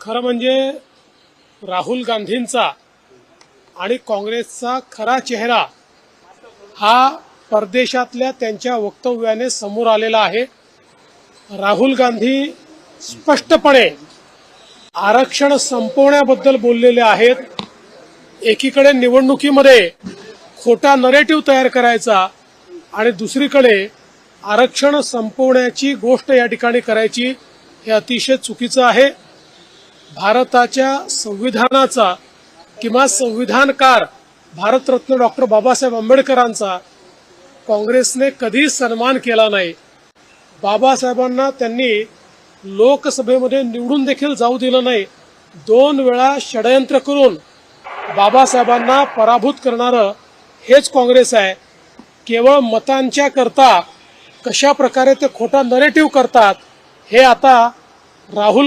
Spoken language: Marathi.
खरं म्हणजे राहुल गांधींचा आणि काँग्रेसचा खरा चेहरा हा परदेशातल्या त्यांच्या वक्तव्याने समोर आलेला आहे। राहुल गांधी स्पष्टपणे आरक्षण संपवण्याबद्दल बोललेले आहेत। एकीकडे निवडणुकीमध्ये खोटा नरेटिव्ह तयार करायचा आणि दुसरीकडे आरक्षण संपवण्याची गोष्ट या ठिकाणी करायची, हे अतिशय चुकीचं आहे। भारताच्या संविधानाचा किंवा संविधानकार भारतरत्न डॉक्टर बाबासाहेब आंबेडकरांचा काँग्रेसने कधी सन्मान केला नाही। बाबासाहेबांना त्यांनी लोकसभेमध्ये निवडून देखील जाऊ दिलं नाही। 2 वेळा षडयंत्र करून बाबासाहेबांना पराभूत करणारं हेच काँग्रेस आहे। केवळ मतांच्या करता कशा प्रकारे ते खोटा नरेटिव्ह करतात हे आता राहुल